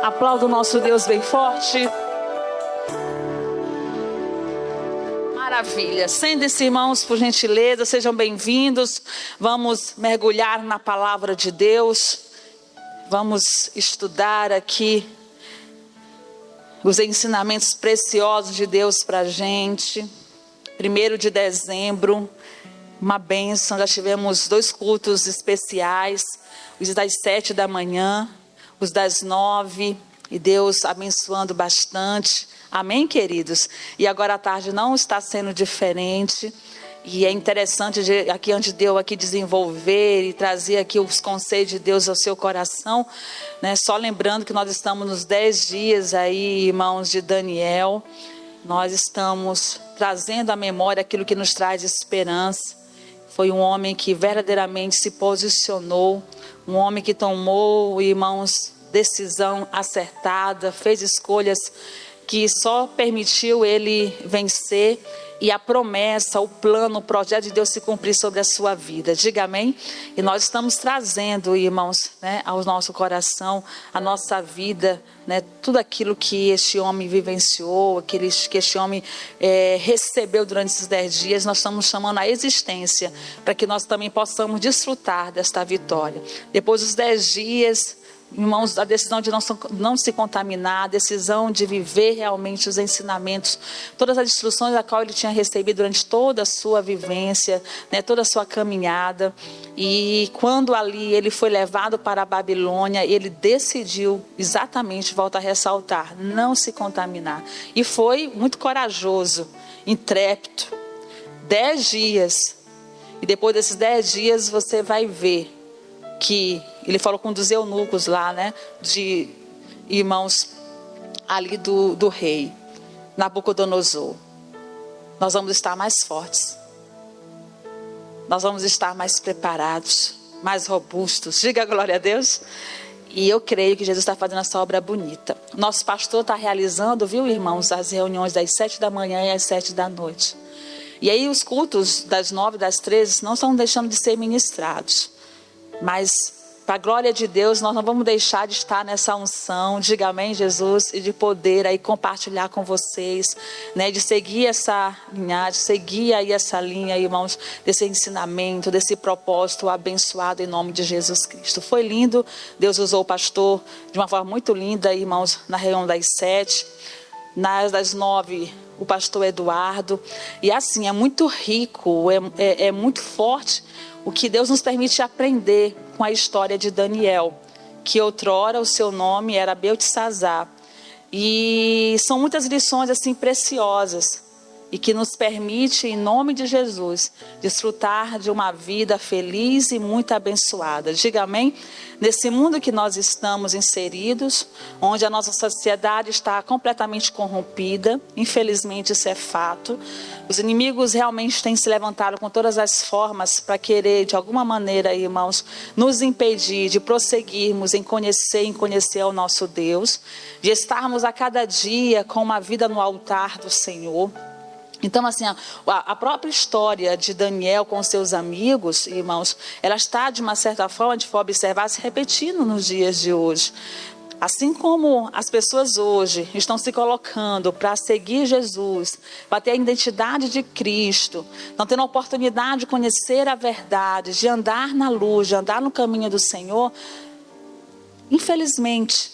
Aplauda o nosso Deus bem forte. Maravilha. Sentem-se, irmãos, por gentileza, sejam bem-vindos. Vamos mergulhar na palavra de Deus. Vamos estudar aqui os ensinamentos preciosos de Deus para a gente. 1º de dezembro, uma bênção. Já tivemos 2 cultos especiais, os das 7 da manhã, os das 9, e Deus abençoando bastante. Amém, queridos? E agora à tarde não está sendo diferente. E é interessante aqui antes de eu aqui desenvolver e trazer aqui os conselhos de Deus ao seu coração, né? Só lembrando que nós estamos nos 10 dias aí, irmãos, de Daniel. Nós estamos trazendo à memória aquilo que nos traz esperança. Foi um homem que verdadeiramente se posicionou, um homem que tomou, irmãos, decisão acertada, fez escolhas que só permitiu ele vencer e a promessa, o plano, o projeto de Deus se cumprir sobre a sua vida. Diga amém? E nós estamos trazendo, irmãos, né, ao nosso coração, a nossa vida, né, tudo aquilo que este homem vivenciou, que este homem recebeu durante esses 10 dias, nós estamos chamando à existência, para que nós também possamos desfrutar desta vitória. Depois dos 10 dias, irmãos, a decisão de não se contaminar, a decisão de viver realmente os ensinamentos, todas as instruções a qual ele tinha recebido durante toda a sua vivência, né, toda a sua caminhada. E quando ali ele foi levado para a Babilônia, ele decidiu exatamente, volto a ressaltar, não se contaminar. E foi muito corajoso, intrépido. 10 dias. E depois desses 10 dias você vai ver que ele falou com um dos eunucos lá, né, de irmãos ali do rei Nabucodonosor. Nós vamos estar mais fortes. Nós vamos estar mais preparados, mais robustos. Diga glória a Deus. E eu creio que Jesus está fazendo essa obra bonita. Nosso pastor está realizando, viu, irmãos, as reuniões das 7 da manhã e às 7 da noite. E aí os cultos das 9 e das 13 não estão deixando de ser ministrados. Mas, para a glória de Deus, nós não vamos deixar de estar nessa unção, diga amém, Jesus, e de poder aí compartilhar com vocês, né, de seguir essa linhagem, seguir aí essa linha, irmãos, desse ensinamento, desse propósito abençoado em nome de Jesus Cristo. Foi lindo, Deus usou o pastor de uma forma muito linda, irmãos, na reunião das 7, das 9, o pastor Eduardo, e assim, é muito rico, é muito forte o que Deus nos permite aprender com a história de Daniel, que outrora o seu nome era Beltesazar. E são muitas lições assim preciosas e que nos permite, em nome de Jesus, desfrutar de uma vida feliz e muito abençoada. Diga amém? Nesse mundo que nós estamos inseridos, onde a nossa sociedade está completamente corrompida, infelizmente isso é fato, os inimigos realmente têm se levantado com todas as formas para querer, de alguma maneira, irmãos, nos impedir de prosseguirmos em conhecer o nosso Deus, de estarmos a cada dia com uma vida no altar do Senhor. Então, assim, a própria história de Daniel com seus amigos, irmãos, ela está, de uma certa forma, a gente for observar, se repetindo nos dias de hoje. Assim como as pessoas hoje estão se colocando para seguir Jesus, para ter a identidade de Cristo, não tendo a oportunidade de conhecer a verdade, de andar na luz, de andar no caminho do Senhor, infelizmente,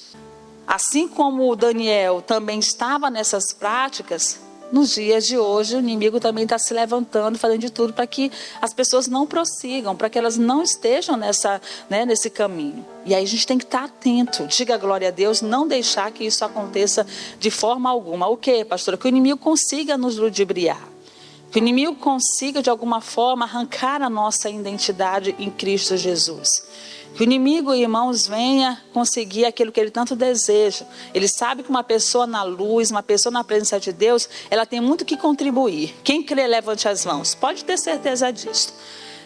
assim como Daniel também estava nessas práticas, nos dias de hoje, o inimigo também está se levantando, fazendo de tudo para que as pessoas não prossigam, para que elas não estejam nesse caminho. E aí a gente tem que estar atento, diga glória a Deus, não deixar que isso aconteça de forma alguma. O quê, pastora? Que o inimigo consiga nos ludibriar. Que o inimigo consiga, de alguma forma, arrancar a nossa identidade em Cristo Jesus. Que o inimigo, irmãos, venha conseguir aquilo que ele tanto deseja. Ele sabe que uma pessoa na luz, uma pessoa na presença de Deus, ela tem muito que contribuir. Quem crê, levante as mãos. Pode ter certeza disso.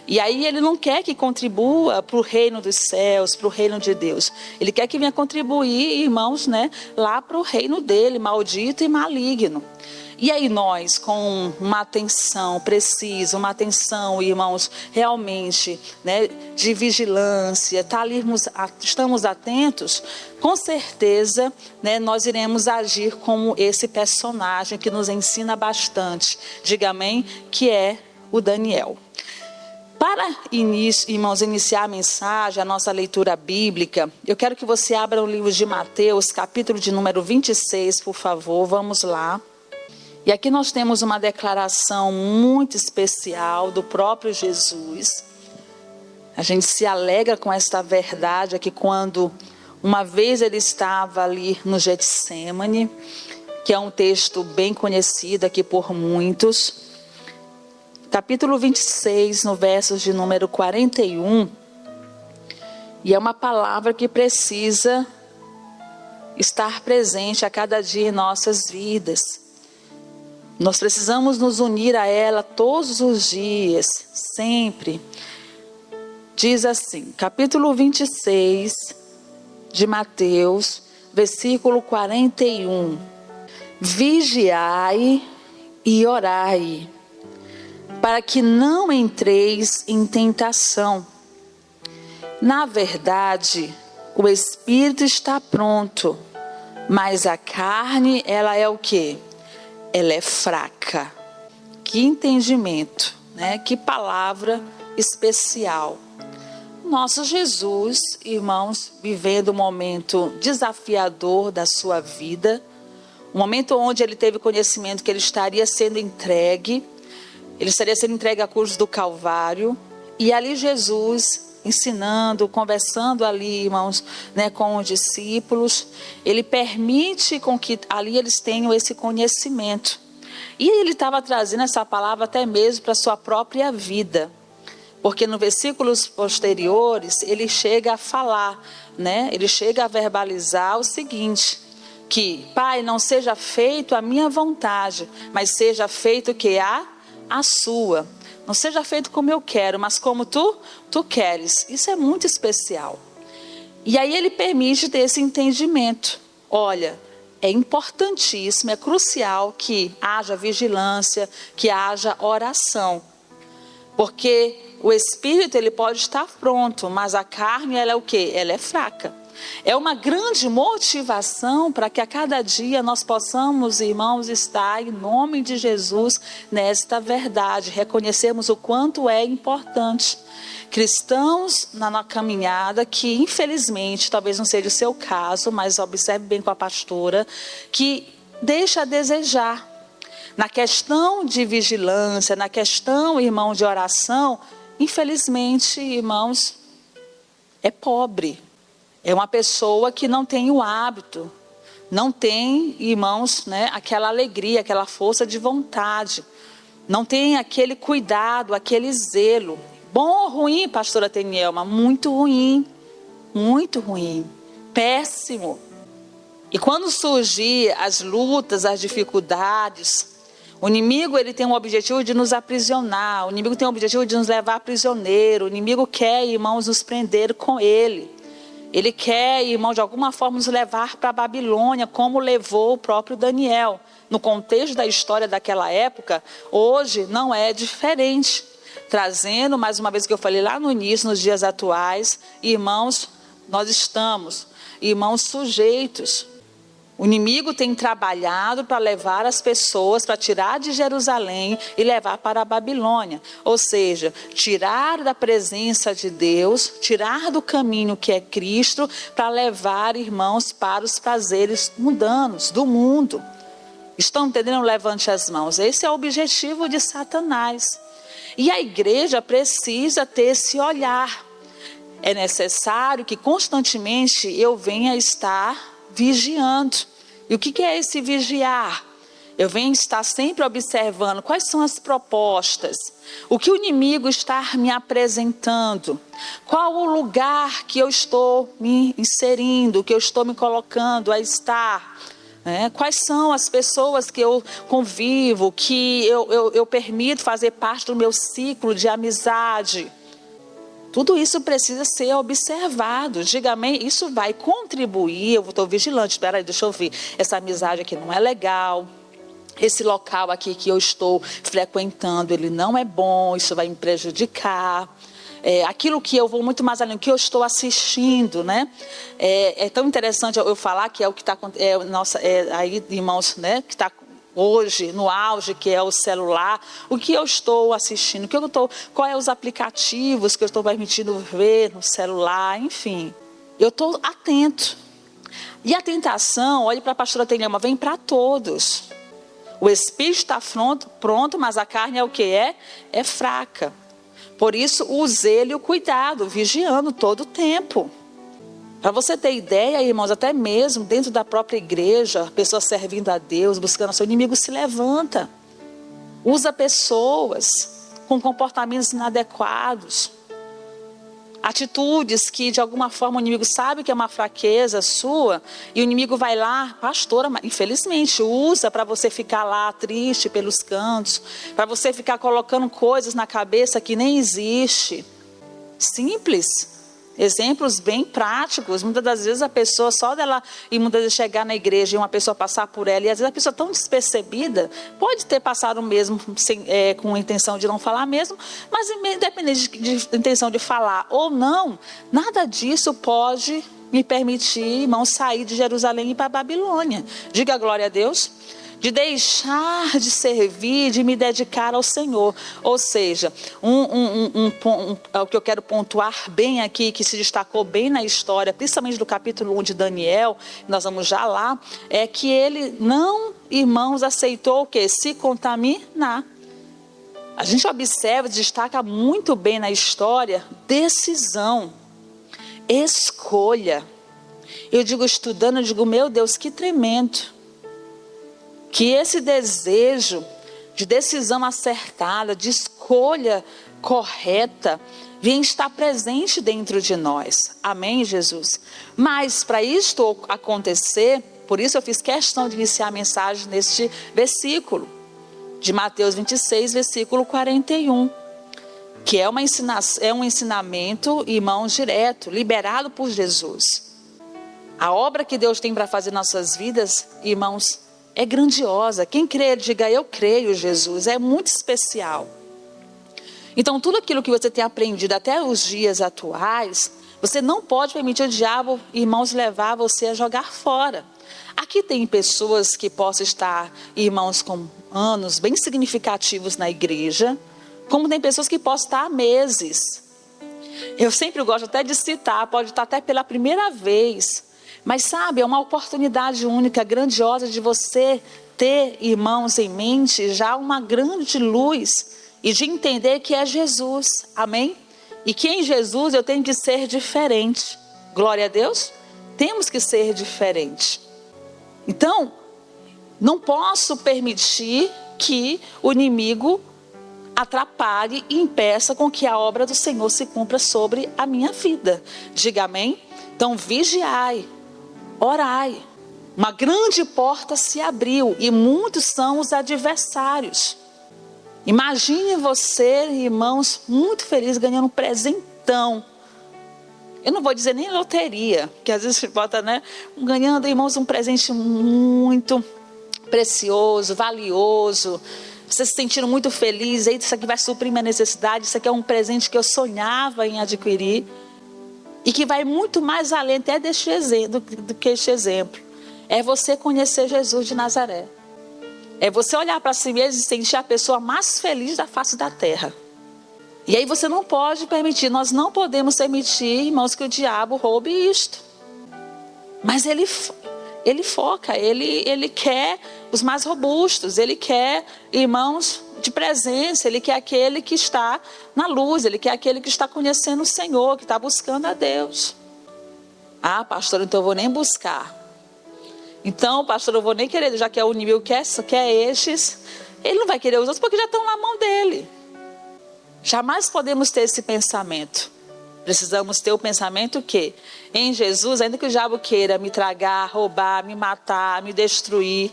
E aí ele não quer que contribua para o reino dos céus, para o reino de Deus. Ele quer que venha contribuir, irmãos, lá para o reino dele, maldito e maligno. E aí nós, com uma atenção precisa, uma atenção, irmãos, realmente, né, de vigilância, estamos atentos, com certeza, né, nós iremos agir como esse personagem que nos ensina bastante, diga amém, que é o Daniel. Para irmãos, iniciar a mensagem, a nossa leitura bíblica, eu quero que você abra o livro de Mateus, capítulo de número 26, por favor, vamos lá. E aqui nós temos uma declaração muito especial do próprio Jesus. A gente se alegra com esta verdade aqui quando uma vez ele estava ali no Getsêmani, que é um texto bem conhecido aqui por muitos. Capítulo 26, no versos de número 41. E é uma palavra que precisa estar presente a cada dia em nossas vidas. Nós precisamos nos unir a ela todos os dias, sempre. Diz assim, capítulo 26 de Mateus, versículo 41. Vigiai e orai, para que não entreis em tentação. Na verdade, o espírito está pronto, mas a carne, ela é o quê? Ela é fraca. Que entendimento, né? Que palavra especial. Nosso Jesus, irmãos, vivendo um momento desafiador da sua vida, um momento onde ele teve conhecimento que ele estaria sendo entregue, à cruz do Calvário, e ali Jesus ensinando, conversando ali, irmãos, né, com os discípulos, ele permite com que ali eles tenham esse conhecimento. E ele estava trazendo essa palavra até mesmo para a sua própria vida, porque nos versículos posteriores ele chega a falar, né, ele chega a verbalizar o seguinte, que, Pai, não seja feito a minha vontade, mas seja feito o que a sua. Não seja feito como eu quero, mas como tu queres. Isso é muito especial. E aí ele permite ter esse entendimento. Olha, é importantíssimo, é crucial que haja vigilância, que haja oração. Porque o espírito ele pode estar pronto, mas a carne ela é o quê? Ela é fraca. É uma grande motivação para que a cada dia nós possamos, irmãos, estar em nome de Jesus nesta verdade. Reconhecemos o quanto é importante. Cristãos na caminhada que infelizmente, talvez não seja o seu caso, mas observe bem com a pastora, que deixa a desejar. Na questão de vigilância, na questão, irmão, de oração, infelizmente, irmãos, é pobre. É uma pessoa que não tem o hábito, não tem, irmãos, né, aquela alegria, aquela força de vontade, não tem aquele cuidado, aquele zelo. Bom ou ruim, pastora Tenielma? Muito ruim, péssimo. E quando surgir as lutas, as dificuldades, o inimigo ele tem o objetivo de nos aprisionar, o inimigo tem o objetivo de nos levar prisioneiro, o inimigo quer, irmãos, nos prender com ele. Ele quer, irmão, de alguma forma nos levar para a Babilônia, como levou o próprio Daniel. No contexto da história daquela época, hoje não é diferente. Trazendo, mais uma vez que eu falei lá no início, nos dias atuais, irmãos, nós estamos, irmãos, sujeitos. O inimigo tem trabalhado para levar as pessoas, para tirar de Jerusalém e levar para a Babilônia. Ou seja, tirar da presença de Deus, tirar do caminho que é Cristo, para levar, irmãos, para os prazeres mundanos do mundo. Estão entendendo? Levante as mãos. Esse é o objetivo de Satanás. E a igreja precisa ter esse olhar. É necessário que constantemente eu venha estar vigiando. E o que é esse vigiar? Eu venho estar sempre observando quais são as propostas, o que o inimigo está me apresentando, qual o lugar que eu estou me inserindo, que eu estou me colocando a estar, né? Quais são as pessoas que eu convivo, que eu permito fazer parte do meu ciclo de amizade. Tudo isso precisa ser observado. Diga amém, isso vai contribuir. Eu estou vigilante, espera aí, deixa eu ver. Essa amizade aqui não é legal. esse local aqui que eu estou frequentando, ele não é bom, isso vai me prejudicar. Aquilo que eu vou muito mais além, o que eu estou assistindo, né? É tão interessante eu falar que é o que está aí, irmãos, né? Que está hoje no auge, que é o celular. O que eu estou assistindo, qual é os aplicativos que eu estou permitindo ver no celular, enfim. Eu estou atento. E a tentação, olhe para a pastora Tenema, vem para todos. O espírito está pronto, mas a carne é o que é fraca. Por isso, o zelo e o cuidado, vigiando todo o tempo. Para você ter ideia, irmãos, até mesmo dentro da própria igreja, pessoas servindo a Deus, buscando o seu inimigo se levanta. Usa pessoas com comportamentos inadequados. Atitudes que de alguma forma o inimigo sabe que é uma fraqueza sua. E o inimigo vai lá, pastora, infelizmente, usa para você ficar lá triste pelos cantos. Para você ficar colocando coisas na cabeça que nem existe. Simples. Exemplos bem práticos. Muitas das vezes a pessoa, só dela e muitas vezes chegar na igreja e uma pessoa passar por ela, e às vezes a pessoa tão despercebida, pode ter passado mesmo com a intenção de não falar mesmo, mas independente de intenção de falar ou não, nada disso pode me permitir, irmão, sair de Jerusalém e ir para a Babilônia. Diga glória a Deus. De deixar de servir, de me dedicar ao Senhor. Ou seja, o que eu quero pontuar bem aqui, que se destacou bem na história, principalmente do capítulo 1 de Daniel, nós vamos já lá, é que ele não, irmãos, aceitou o quê? Se contaminar. A gente observa, destaca muito bem na história, decisão, escolha. Eu digo, estudando, eu digo, meu Deus, que tremendo. Que esse desejo de decisão acertada, de escolha correta, venha estar presente dentro de nós. Amém, Jesus? Mas para isto acontecer, por isso eu fiz questão de iniciar a mensagem neste versículo, de Mateus 26, versículo 41. Que é um ensinamento, irmãos, direto, liberado por Jesus. A obra que Deus tem para fazer em nossas vidas, irmãos, é grandiosa. Quem crê, diga eu creio, Jesus. É muito especial. Então tudo aquilo que você tem aprendido até os dias atuais, você não pode permitir o diabo, irmãos, levar você a jogar fora. Aqui tem pessoas que possam estar, irmãos, com anos bem significativos na igreja, como tem pessoas que possam estar há meses. Eu sempre gosto até de citar, pode estar até pela primeira vez. Mas sabe, é uma oportunidade única, grandiosa de você ter, irmãos, em mente já uma grande luz e de entender que é Jesus, amém? E que em Jesus eu tenho que ser diferente. Glória a Deus. Temos que ser diferente. Então, não posso permitir que o inimigo atrapalhe e impeça com que a obra do Senhor se cumpra sobre a minha vida. Diga amém? Então, vigiai. Orai. Uma grande porta se abriu e muitos são os adversários. Imagine você, irmãos, muito feliz ganhando um presentão. Eu não vou dizer nem loteria, que às vezes bota, né? Ganhando, irmãos, um presente muito precioso, valioso. Você se sentindo muito feliz. Isso aqui vai suprir minha necessidade. Isso aqui é um presente que eu sonhava em adquirir. E que vai muito mais além até deste exemplo, do que este exemplo. É você conhecer Jesus de Nazaré. É você olhar para si mesmo e sentir a pessoa mais feliz da face da terra. E aí você não pode permitir, nós não podemos permitir, irmãos, que o diabo roube isto. Mas ele foca, ele quer os mais robustos, ele quer, irmãos, de presença, ele quer aquele que está na luz, ele quer aquele que está conhecendo o Senhor, que está buscando a Deus. Ah, pastor, então eu vou nem buscar. Então, pastor, eu vou nem querer, já que é o inimigo quer estes, ele não vai querer os outros porque já estão na mão dele. Jamais podemos ter esse pensamento. Precisamos ter o pensamento que em Jesus, ainda que o diabo queira me tragar, roubar, me matar, me destruir,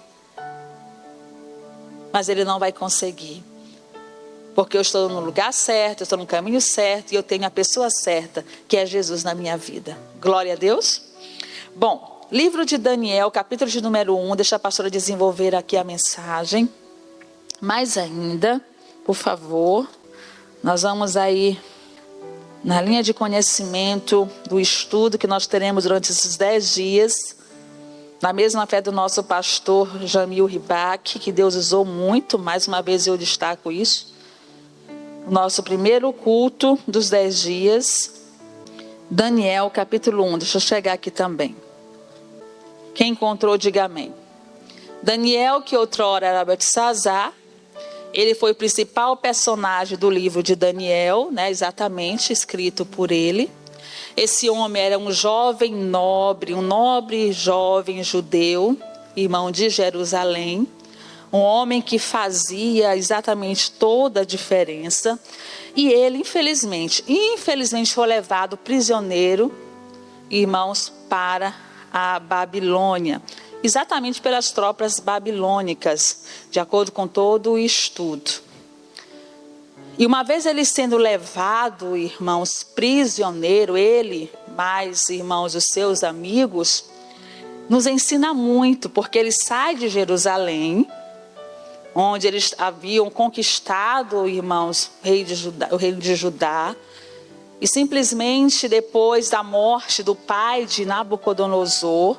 mas ele não vai conseguir. Porque eu estou no lugar certo, eu estou no caminho certo e eu tenho a pessoa certa, que é Jesus na minha vida. Glória a Deus. Bom, livro de Daniel, capítulo de número 1, deixa a pastora desenvolver aqui a mensagem. Mais ainda, por favor, nós vamos aí na linha de conhecimento do estudo que nós teremos durante esses 10 dias, na mesma fé do nosso pastor Jamil Ribac, que Deus usou muito, mais uma vez eu destaco isso. Nosso primeiro culto dos 10 dias, Daniel capítulo 1, deixa eu chegar aqui também. Quem encontrou, diga amém. Daniel, que outrora era Beltesazar, ele foi o principal personagem do livro de Daniel, né, exatamente, escrito por ele. Esse homem era um jovem nobre, um nobre jovem judeu, irmão de Jerusalém. Um homem que fazia exatamente toda a diferença. E ele, infelizmente foi levado prisioneiro, irmãos, para a Babilônia. Exatamente pelas tropas babilônicas, de acordo com todo o estudo. E uma vez ele sendo levado, irmãos, prisioneiro, ele, mais irmãos, os seus amigos, nos ensina muito, porque ele sai de Jerusalém, onde eles haviam conquistado, irmãos, o reino de Judá, e simplesmente depois da morte do pai de Nabucodonosor,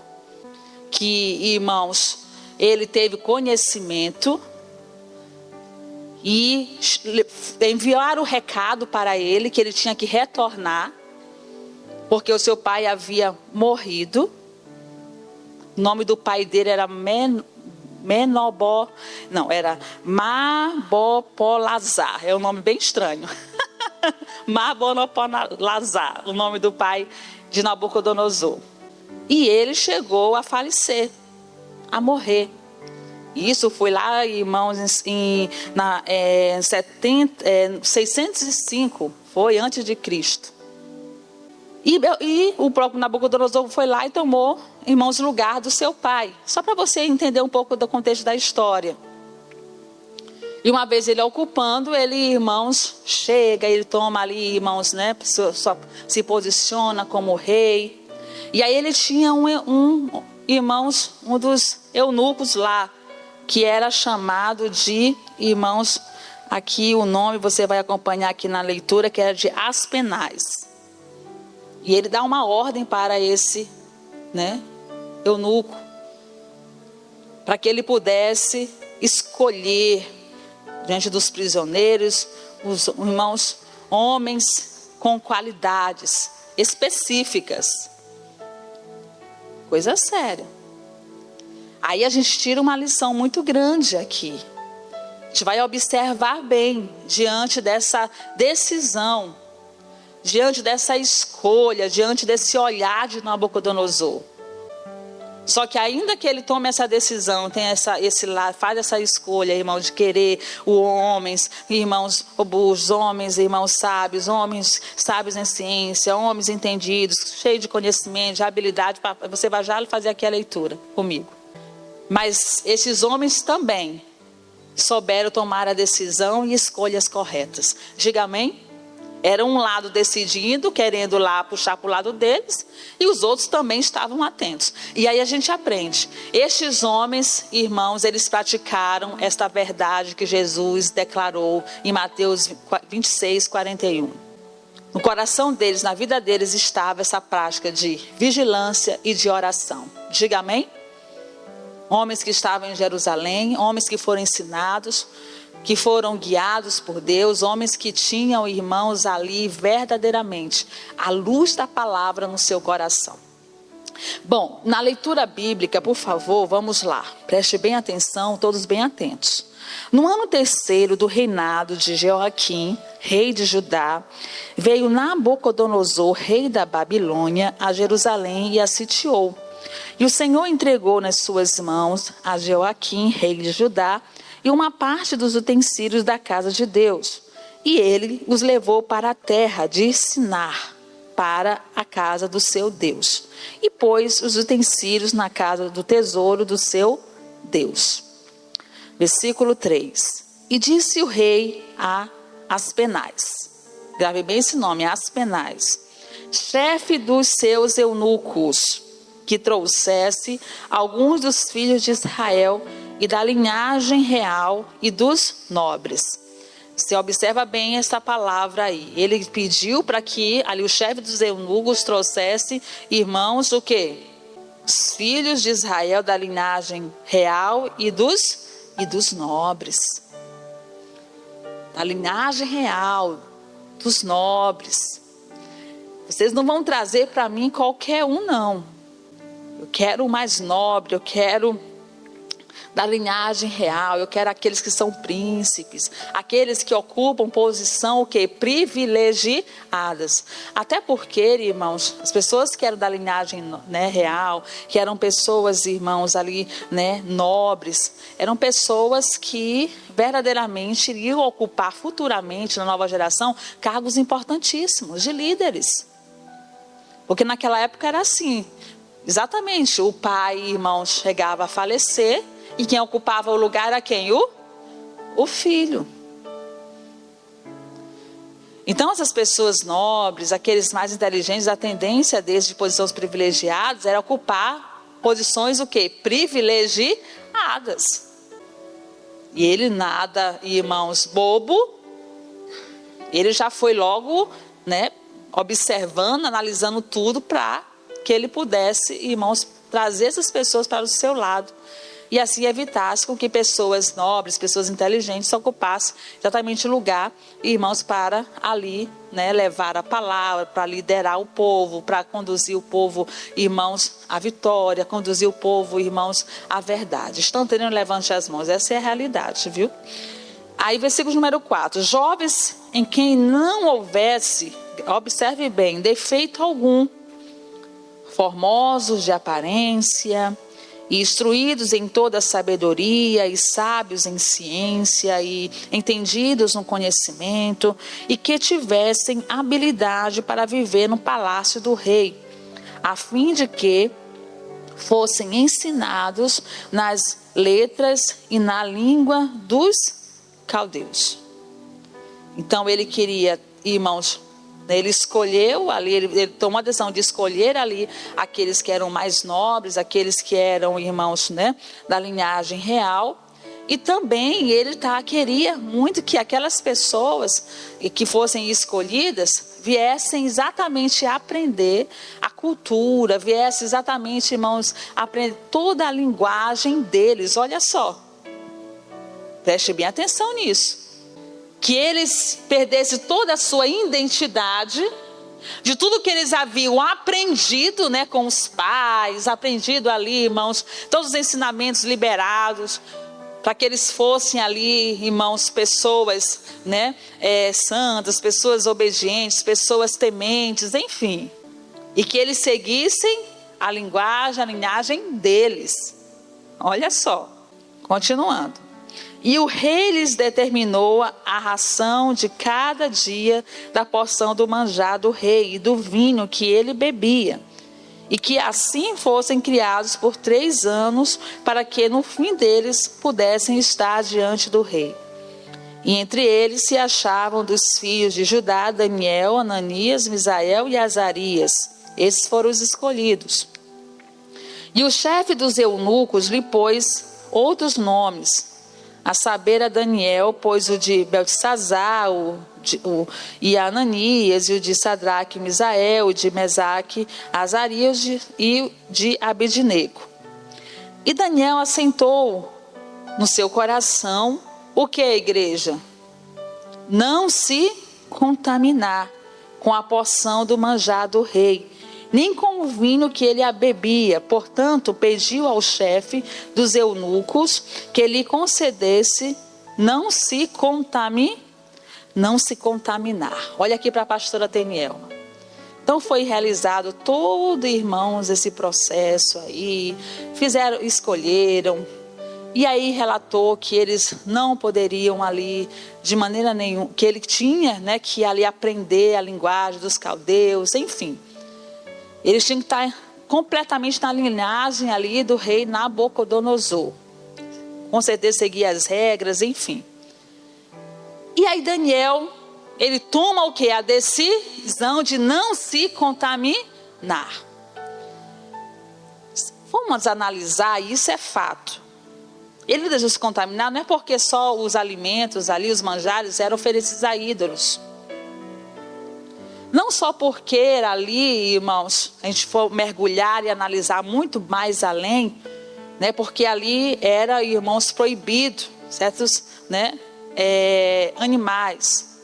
que, irmãos, ele teve conhecimento e enviaram o recado para ele que ele tinha que retornar, porque o seu pai havia morrido. O nome do pai dele era era Mabopolazar, é um nome bem estranho. Mabopolazar, o nome do pai de Nabucodonosor. E ele chegou a falecer, a morrer. Isso foi lá, irmãos, em 605, foi antes de Cristo. E o próprio Nabucodonosor foi lá e tomou, irmãos, o lugar do seu pai. Só para você entender um pouco do contexto da história. E uma vez ele ocupando, ele, irmãos, chega, ele toma ali, irmãos, né, se posiciona como rei. E aí ele tinha irmãos, um dos eunucos lá, que era chamado de, irmãos, aqui o nome você vai acompanhar aqui na leitura, que era de Aspenaz. E ele dá uma ordem para esse, né, eunuco, para que ele pudesse escolher, diante dos prisioneiros, os irmãos, homens com qualidades específicas. Coisa séria. Aí a gente tira uma lição muito grande aqui. A gente vai observar bem diante dessa decisão, diante dessa escolha, diante desse olhar de Nabucodonosor. Só que ainda que ele tome essa decisão, faz essa escolha, irmão, de querer os homens, irmãos sábios em ciência, homens entendidos, cheios de conhecimento, de habilidade, você vai já fazer aqui a leitura comigo. Mas esses homens também souberam tomar a decisão e escolhas corretas. Diga amém? Era um lado decidindo, querendo lá puxar para o lado deles, e os outros também estavam atentos. E aí a gente aprende. Estes homens, irmãos, eles praticaram esta verdade que Jesus declarou em Mateus 26, 41. No coração deles, na vida deles, estava essa prática de vigilância e de oração. Diga amém? Homens que estavam em Jerusalém, homens que foram ensinados, que foram guiados por Deus, homens que tinham, irmãos, ali verdadeiramente a luz da palavra no seu coração. Bom, na leitura bíblica, por favor, vamos lá. Preste bem atenção, todos bem atentos. No ano 3º do reinado de Jeoaquim, rei de Judá, veio Nabucodonosor, rei da Babilônia, a Jerusalém e a sitiou. E o Senhor entregou nas suas mãos a Jeoaquim, rei de Judá, e uma parte dos utensílios da casa de Deus. E ele os levou para a terra de Sinar, para a casa do seu Deus. E pôs os utensílios na casa do tesouro do seu Deus. Versículo 3. E disse o rei a Aspenaz, grave bem esse nome, Aspenaz, chefe dos seus eunucos, que trouxesse alguns dos filhos de Israel e da linhagem real e dos nobres. Você observa bem essa palavra aí. Ele pediu para que ali o chefe dos eunucos trouxesse irmãos o quê? Os filhos de Israel da linhagem real e dos nobres. Da linhagem real, dos nobres. Vocês não vão trazer para mim qualquer um, não. Eu quero o mais nobre, eu quero da linhagem real, eu quero aqueles que são príncipes, aqueles que ocupam posição o quê? Privilegiadas. Até porque, irmãos, as pessoas que eram da linhagem, né, real, que eram pessoas, irmãos, ali, né, nobres, eram pessoas que verdadeiramente iriam ocupar futuramente na nova geração cargos importantíssimos de líderes. Porque naquela época era assim, exatamente, o pai, irmãos, chegava a falecer, e quem ocupava o lugar era quem? O filho. Então essas pessoas nobres, aqueles mais inteligentes, a tendência deles de posições privilegiadas era ocupar posições o quê? Privilegiadas. E ele nada, irmãos, bobo. Ele já foi logo, né, observando, analisando tudo para que ele pudesse, irmãos, trazer essas pessoas para o seu lado. E assim evitasse com que pessoas nobres, pessoas inteligentes ocupassem exatamente o lugar, irmãos, para ali, né, levar a palavra, para liderar o povo, para conduzir o povo, irmãos, à vitória, conduzir o povo, irmãos, à verdade. Estão entendendo? Levante as mãos. Essa é a realidade, viu? Aí, versículo número 4. Jovens em quem não houvesse, observe bem, defeito algum, formosos de aparência, e instruídos em toda a sabedoria, e sábios em ciência, e entendidos no conhecimento, e que tivessem habilidade para viver no palácio do rei, a fim de que fossem ensinados nas letras e na língua dos caldeus. Então ele queria, irmãos, ele escolheu ali, ele tomou a decisão de escolher ali aqueles que eram mais nobres, aqueles que eram irmãos, né, da linhagem real. E também ele queria muito que aquelas pessoas que fossem escolhidas viessem exatamente aprender a cultura, viessem exatamente, irmãos, aprender toda a linguagem deles. Olha só, preste bem atenção nisso. Que eles perdessem toda a sua identidade, de tudo que eles haviam aprendido, né, com os pais, aprendido ali, irmãos, todos os ensinamentos liberados, para que eles fossem ali, irmãos, pessoas, né, santas, pessoas obedientes, pessoas tementes, enfim. E que eles seguissem a linhagem deles. Olha só, continuando. E o rei lhes determinou a ração de cada dia da porção do manjar do rei e do vinho que ele bebia. E que assim fossem criados por 3 anos, para que no fim deles pudessem estar diante do rei. E entre eles se achavam dos filhos de Judá, Daniel, Ananias, Misael e Azarias. Esses foram os escolhidos. E o chefe dos eunucos lhe pôs outros nomes, a saber a Daniel, pois o de Beltesazar, e a Ananias, e o de Sadraque, Misael, o de Mesaque, Azarias e de Abednego. E Daniel assentou no seu coração, o que, igreja? Não se contaminar com a porção do manjar do rei, nem com o vinho que ele bebia. Portanto, pediu ao chefe dos eunucos que lhe concedesse não se contaminar. Olha aqui para a pastora Tenielma. Então foi realizado todo, irmãos, esse processo aí, escolheram, e aí relatou que eles não poderiam ali, de maneira nenhuma, que ele tinha, né, que ali aprender a linguagem dos caldeus, enfim. Eles tinham que estar completamente na linhagem ali do rei Nabucodonosor. Com certeza seguir as regras, enfim. E aí Daniel, ele toma o quê? A decisão de não se contaminar. formos analisar, isso é fato. Ele deixou se contaminar, não é porque só os alimentos ali, os manjares, eram oferecidos a ídolos. Não só porque ali, irmãos, a gente for mergulhar e analisar muito mais além, né? Porque ali era, irmãos, proibido certos, né, animais.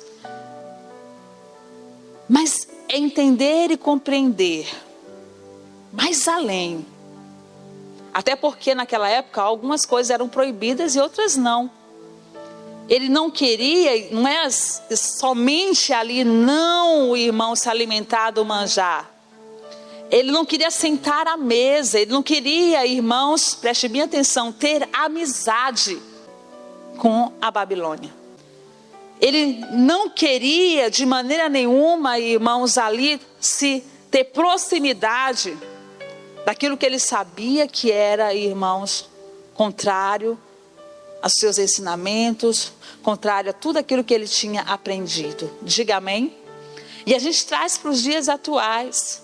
Mas é entender e compreender mais além. Até porque naquela época algumas coisas eram proibidas e outras não. Ele não queria, não é somente ali não o irmão se alimentar do manjar. Ele não queria sentar à mesa, ele não queria, irmãos, preste bem atenção, ter amizade com a Babilônia. Ele não queria de maneira nenhuma, irmãos, ali se ter proximidade daquilo que ele sabia que era, irmãos, contrário aos seus ensinamentos, contrário a tudo aquilo que ele tinha aprendido. Diga amém? E a gente traz para os dias atuais.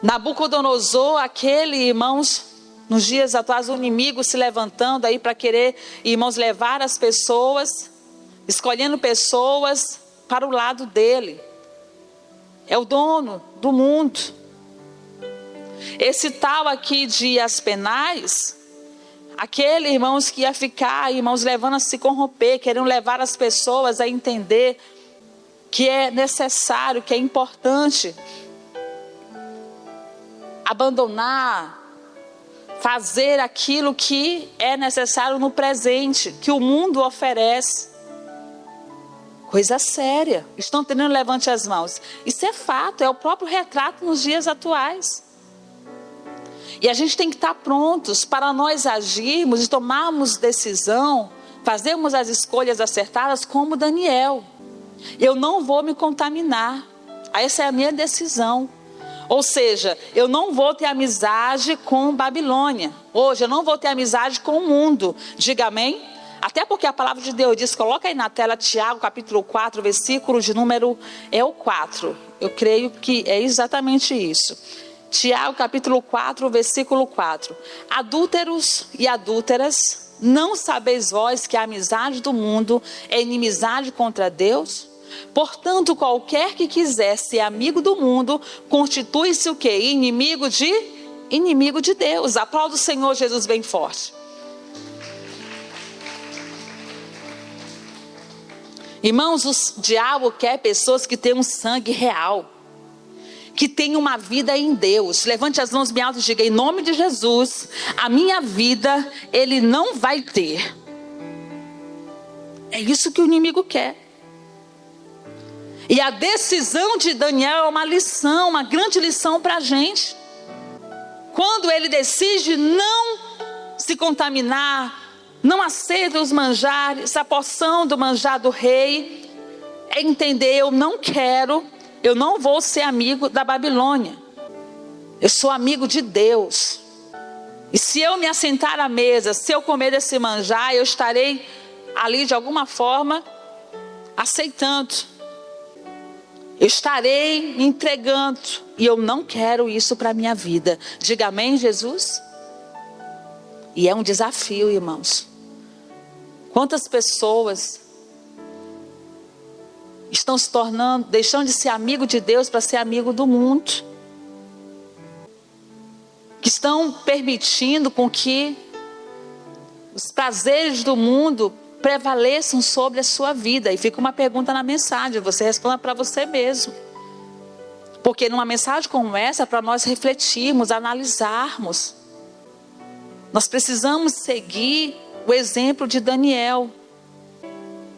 Nabucodonosor, aquele, irmãos, nos dias atuais, o inimigo se levantando aí para querer, irmãos, levar as pessoas, escolhendo pessoas para o lado dele. É o dono do mundo. Esse tal aqui de Aspenaz, aquele, irmãos, que ia ficar, irmãos, levando a se corromper, querendo levar as pessoas a entender que é necessário, que é importante abandonar, fazer aquilo que é necessário no presente, que o mundo oferece. Coisa séria. Estão entendendo? Levante as mãos. Isso é fato, é o próprio retrato nos dias atuais. E a gente tem que estar prontos para nós agirmos e tomarmos decisão, fazermos as escolhas acertadas como Daniel. Eu não vou me contaminar. Essa é a minha decisão. Ou seja, eu não vou ter amizade com Babilônia. Hoje eu não vou ter amizade com o mundo. Diga amém? Até porque a palavra de Deus diz, coloca aí na tela Tiago capítulo 4, versículo de número 4. Eu creio que é exatamente isso. Tiago capítulo 4, versículo 4. Adúlteros e adúlteras, não sabeis vós que a amizade do mundo é inimizade contra Deus? Portanto, qualquer que quiser ser amigo do mundo, constitui-se o quê? Inimigo de Deus. Aplauda o Senhor Jesus bem forte. Irmãos, o diabo quer pessoas que tenham sangue real, que tenham uma vida em Deus. Levante as mãos bem altas e diga, em nome de Jesus, a minha vida ele não vai ter. É isso que o inimigo quer. E a decisão de Daniel é uma lição, uma grande lição para a gente. Quando ele decide não se contaminar, não aceita os manjares, a porção do manjar do rei, é entender, eu não vou ser amigo da Babilônia. Eu sou amigo de Deus. E se eu me assentar à mesa, se eu comer desse manjar, eu estarei ali de alguma forma aceitando. Eu estarei me entregando. E eu não quero isso para a minha vida. Diga amém, Jesus? E é um desafio, irmãos. Quantas pessoas estão se tornando, deixando de ser amigo de Deus para ser amigo do mundo? Que estão permitindo com que os prazeres do mundo prevaleçam sobre a sua vida. E fica uma pergunta na mensagem, você responda para você mesmo. Porque numa mensagem como essa, para nós refletirmos, analisarmos, nós precisamos seguir o exemplo de Daniel,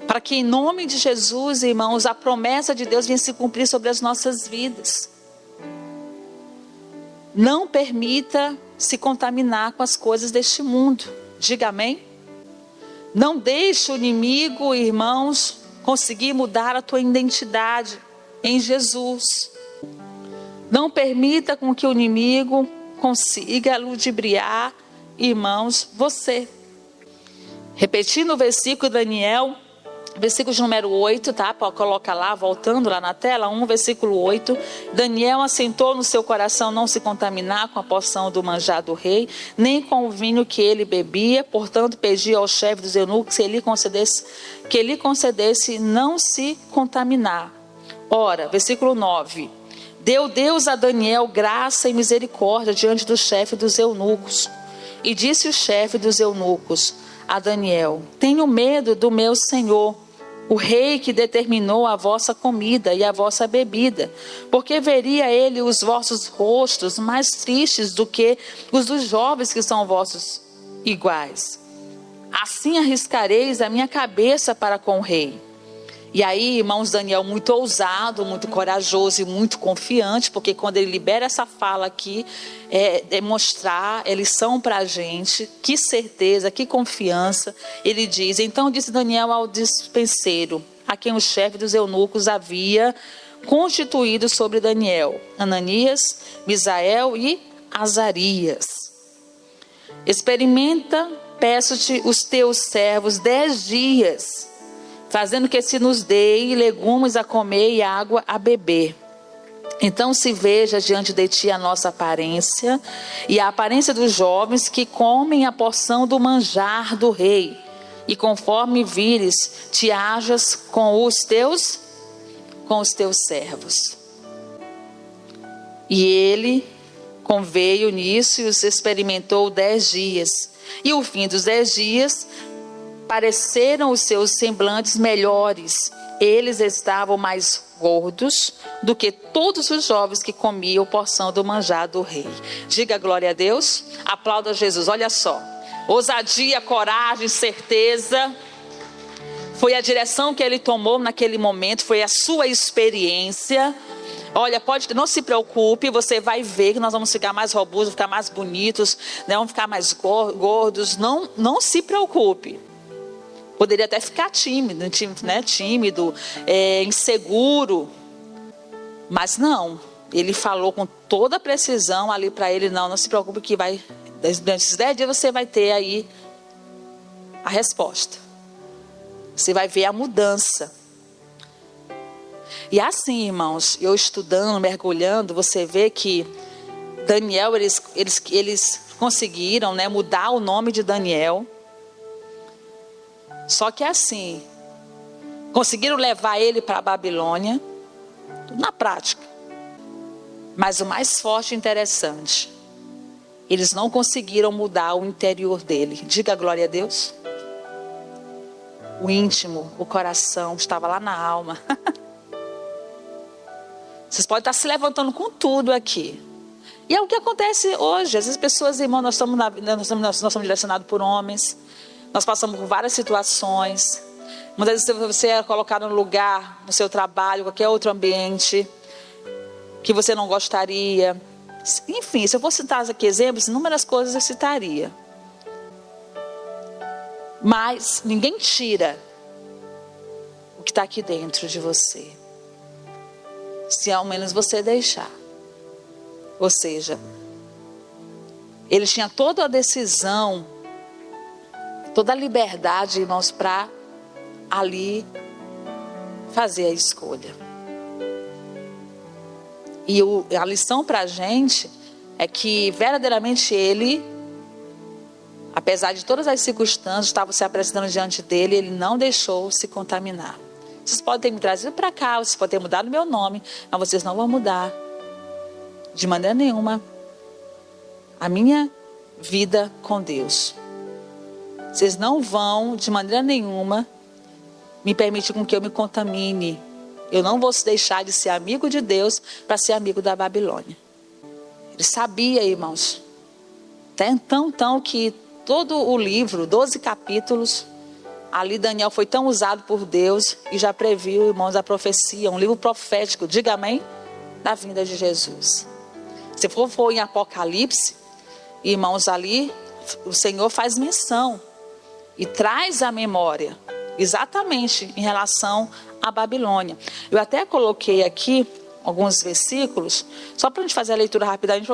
para que em nome de Jesus, irmãos, a promessa de Deus venha se cumprir sobre as nossas vidas. Não permita se contaminar com as coisas deste mundo. Diga amém? Não deixe o inimigo, irmãos, conseguir mudar a tua identidade em Jesus. Não permita com que o inimigo consiga ludibriar, irmãos, você. Repetindo o versículo de Daniel Versículo de número 8, tá? Pode colocar lá, voltando lá na tela, 1, versículo 8. Daniel assentou no seu coração não se contaminar com a porção do manjar do rei, nem com o vinho que ele bebia. Portanto, pediu ao chefe dos eunucos que lhe concedesse não se contaminar. Ora, versículo 9. Deu Deus a Daniel graça e misericórdia diante do chefe dos eunucos. E disse o chefe dos eunucos a Daniel: tenho medo do meu senhor, o rei que determinou a vossa comida e a vossa bebida, porque veria ele os vossos rostos mais tristes do que os dos jovens que são vossos iguais. Assim arriscareis a minha cabeça para com o rei. E aí, irmãos, Daniel muito ousado, muito corajoso e muito confiante, porque quando ele libera essa fala aqui, é mostrar, é lição para a gente, que certeza, que confiança. Ele diz: então disse Daniel ao dispenseiro, a quem o chefe dos eunucos havia constituído sobre Daniel, Ananias, Misael e Azarias: experimenta, peço-te, os teus servos 10 dias, fazendo que se nos dê legumes a comer e água a beber. Então se veja diante de ti a nossa aparência e a aparência dos jovens que comem a porção do manjar do rei. E conforme vires, te hajas com os teus servos. E ele conveio nisso e os experimentou 10 dias. E o fim dos 10 dias, pareceram os seus semblantes melhores. Eles estavam mais gordos do que todos os jovens que comiam porção do manjar do rei. Diga glória a Deus. Aplauda Jesus. Olha só. Ousadia, coragem, certeza. Foi a direção que ele tomou naquele momento. Foi a sua experiência. Olha, não se preocupe, você vai ver que nós vamos ficar mais robustos, ficar mais bonitos, né? Vamos ficar mais gordos. Não se preocupe. Poderia até ficar tímido, né? Inseguro. Mas não. Ele falou com toda a precisão ali para ele: não se preocupe que nesses 10 dias você vai ter aí a resposta. Você vai ver a mudança. E assim, irmãos, eu estudando, mergulhando, você vê que Daniel, eles conseguiram, né, mudar o nome de Daniel. Só que assim, conseguiram levar ele para a Babilônia, na prática. Mas o mais forte e interessante, eles não conseguiram mudar o interior dele. Diga glória a Deus. O íntimo, o coração, estava lá na alma. Vocês podem estar se levantando com tudo aqui. E é o que acontece hoje. Às vezes pessoas, irmãos, nós somos direcionados por homens. Nós passamos por várias situações. Muitas vezes você é colocado no lugar, no seu trabalho, qualquer outro ambiente, que você não gostaria. Enfim, se eu fosse citar aqui exemplos, inúmeras coisas eu citaria. Mas ninguém tira o que está aqui dentro de você, se ao menos você deixar. Ou seja, ele tinha toda a decisão, toda a liberdade, irmãos, para ali fazer a escolha. E a lição para a gente é que verdadeiramente ele, apesar de todas as circunstâncias, estava se apresentando diante dele, ele não deixou se contaminar. Vocês podem ter me trazido para cá, vocês podem ter mudado o meu nome, mas vocês não vão mudar de maneira nenhuma a minha vida com Deus. Vocês não vão de maneira nenhuma me permitir com que eu me contamine. Eu não vou deixar de ser amigo de Deus para ser amigo da Babilônia. Ele sabia, irmãos, tão que todo o livro, 12 capítulos, ali Daniel foi tão usado por Deus e já previu, irmãos, a profecia, um livro profético, diga amém, da vinda de Jesus. Se for em Apocalipse, irmãos, ali o Senhor faz menção e traz a memória exatamente em relação à Babilônia. Eu até coloquei aqui alguns versículos, só para a gente fazer a leitura rapidamente,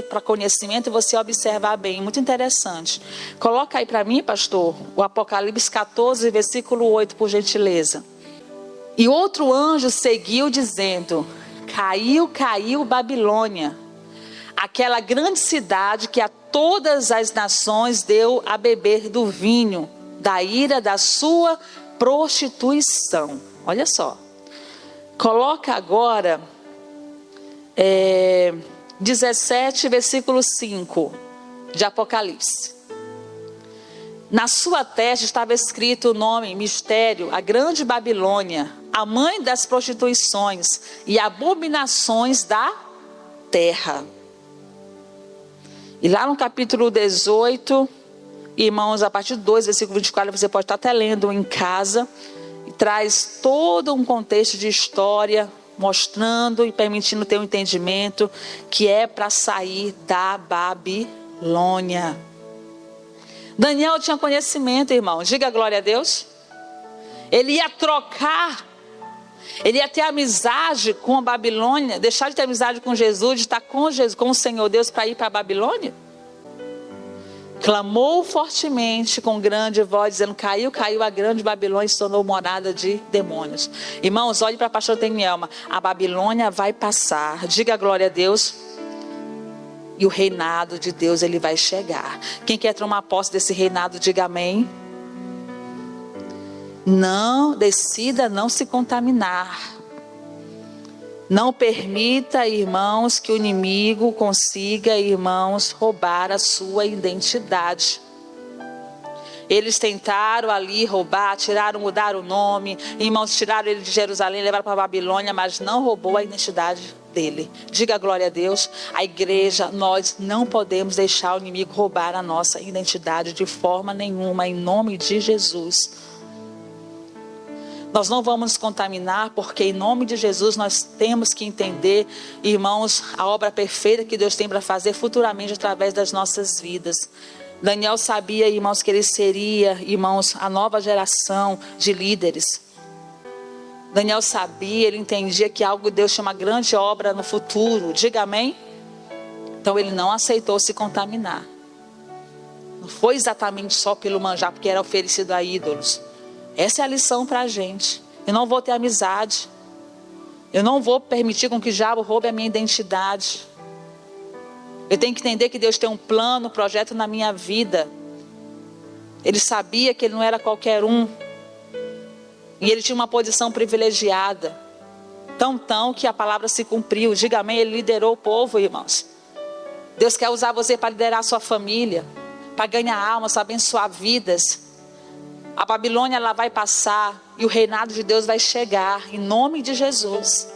para conhecimento e você observar bem, muito interessante. Coloca aí para mim, pastor, o Apocalipse 14, versículo 8, por gentileza. E outro anjo seguiu dizendo: caiu, caiu Babilônia, aquela grande cidade que a todas as nações deu a beber do vinho, da ira da sua prostituição. Olha só. Coloca agora 17, versículo 5 de Apocalipse. Na sua testa estava escrito o nome, mistério, a grande Babilônia, a mãe das prostituições e abominações da terra. E lá no capítulo 18, irmãos, a partir do 2, versículo 24, você pode estar até lendo em casa, e traz todo um contexto de história, mostrando e permitindo ter um entendimento que é para sair da Babilônia. Daniel tinha conhecimento, irmão, diga glória a Deus. Ele ia trocar, ele ia ter amizade com a Babilônia, deixar de ter amizade com Jesus, de estar com Jesus, com o Senhor Deus, para ir para a Babilônia. Clamou fortemente com grande voz, dizendo: caiu, caiu a grande Babilônia e se tornou morada de demônios. Irmãos, olhe para a pastora Tenielma, a Babilônia vai passar, diga glória a Deus, e o reinado de Deus, ele vai chegar. Quem quer tomar posse desse reinado, diga amém. Não, decida não se contaminar. Não permita, irmãos, que o inimigo consiga, irmãos, roubar a sua identidade. Eles tentaram ali roubar, tiraram, mudaram o nome, irmãos, tiraram ele de Jerusalém, levaram para a Babilônia, mas não roubou a identidade dele. Diga glória a Deus. A igreja, nós não podemos deixar o inimigo roubar a nossa identidade de forma nenhuma, em nome de Jesus. Nós não vamos nos contaminar, porque em nome de Jesus nós temos que entender, irmãos, a obra perfeita que Deus tem para fazer futuramente através das nossas vidas. Daniel sabia, irmãos, que ele seria, irmãos, a nova geração de líderes. Daniel sabia, ele entendia que algo Deus tinha uma grande obra no futuro. Diga amém? Então ele não aceitou se contaminar. Não foi exatamente só pelo manjar, porque era oferecido a ídolos. Essa é a lição para a gente. Eu não vou ter amizade. Eu não vou permitir com que o diabo roube a minha identidade. Eu tenho que entender que Deus tem um plano, um projeto na minha vida. Ele sabia que ele não era qualquer um. E ele tinha uma posição privilegiada. Tão que a palavra se cumpriu. Diga amém, ele liderou o povo, irmãos. Deus quer usar você para liderar a sua família, para ganhar almas, para abençoar vidas. A Babilônia, ela vai passar e o reinado de Deus vai chegar em nome de Jesus.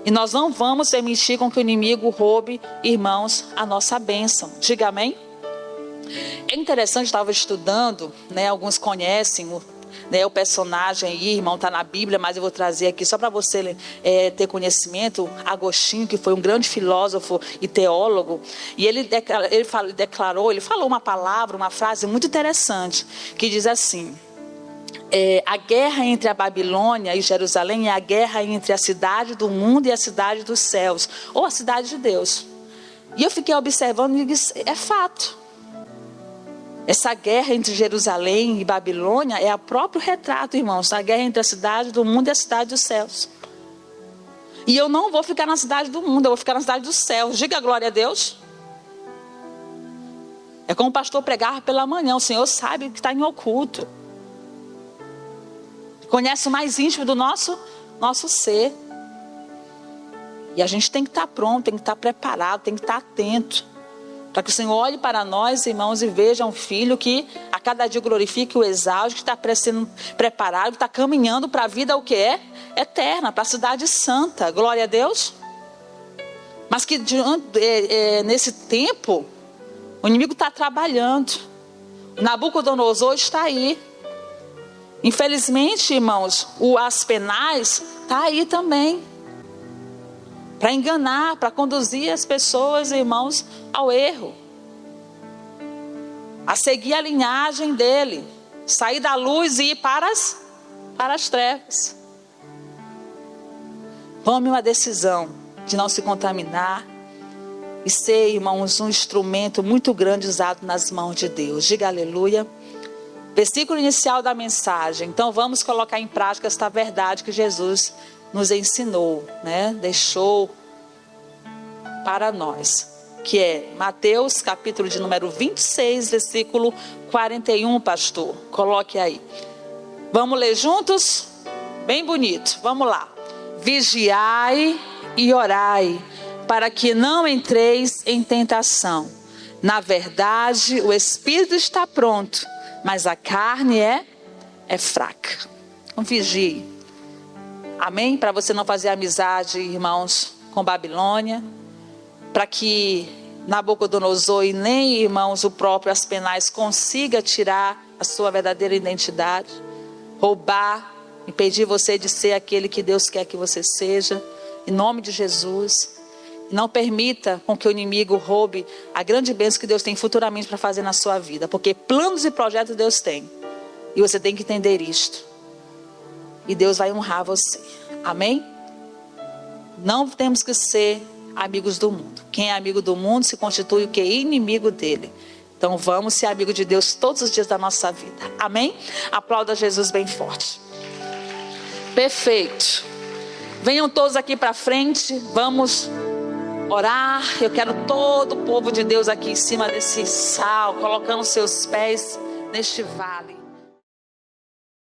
E nós não vamos permitir com que o inimigo roube, irmãos, a nossa bênção. Diga amém? É interessante, estava estudando, né, alguns conhecem o personagem aí, irmão, está na Bíblia, mas eu vou trazer aqui só para você ter conhecimento. Agostinho, que foi um grande filósofo e teólogo, e ele falou uma palavra, uma frase muito interessante, que diz assim: a guerra entre a Babilônia e Jerusalém é a guerra entre a cidade do mundo e a cidade dos céus, ou a cidade de Deus. E eu fiquei observando e disse: é fato. Essa guerra entre Jerusalém e Babilônia é o próprio retrato, irmãos, da guerra entre a cidade do mundo e a cidade dos céus. E eu não vou ficar na cidade do mundo, eu vou ficar na cidade dos céus. Diga glória a Deus. É como o pastor pregava pela manhã: o Senhor sabe o que está em oculto. Conhece o mais íntimo do nosso ser. E a gente tem que estar pronto, tem que estar preparado, tem que estar atento. Para que o Senhor olhe para nós, irmãos, e veja um filho que a cada dia glorifique, o exalte, que está sendo preparado, que está caminhando para a vida, o que é? Eterna, para a cidade santa. Glória a Deus. Mas que nesse tempo, o inimigo está trabalhando. Nabucodonosor está aí. Infelizmente, irmãos, o Aspenaz está aí também. Para enganar, para conduzir as pessoas, irmãos, ao erro. A seguir a linhagem dele. Sair da luz e ir para as trevas. Tome uma decisão de não se contaminar e ser, irmãos, um instrumento muito grande usado nas mãos de Deus. Diga aleluia. Versículo inicial da mensagem. Então vamos colocar em prática esta verdade que Jesus nos ensinou, né? Deixou para nós, que é Mateus, capítulo de número 26, versículo 41, pastor. Coloque aí. Vamos ler juntos? Bem bonito. Vamos lá. Vigiai e orai, para que não entreis em tentação. Na verdade, o espírito está pronto, mas a carne é fraca. Então vigie. Amém? Para você não fazer amizade, irmãos, com Babilônia. Para que Nabucodonosor e nem, irmãos, o próprio Aspenaz consiga tirar a sua verdadeira identidade. Roubar, impedir você de ser aquele que Deus quer que você seja. Em nome de Jesus. Não permita com que o inimigo roube a grande bênção que Deus tem futuramente para fazer na sua vida. Porque planos e projetos Deus tem. E você tem que entender isto. E Deus vai honrar você. Amém? Não temos que ser amigos do mundo. Quem é amigo do mundo se constitui o que? Inimigo dele. Então vamos ser amigo de Deus todos os dias da nossa vida. Amém? Aplauda Jesus bem forte. Perfeito. Venham todos aqui para frente. Vamos orar. Eu quero todo o povo de Deus aqui em cima desse sal, colocando seus pés neste vale.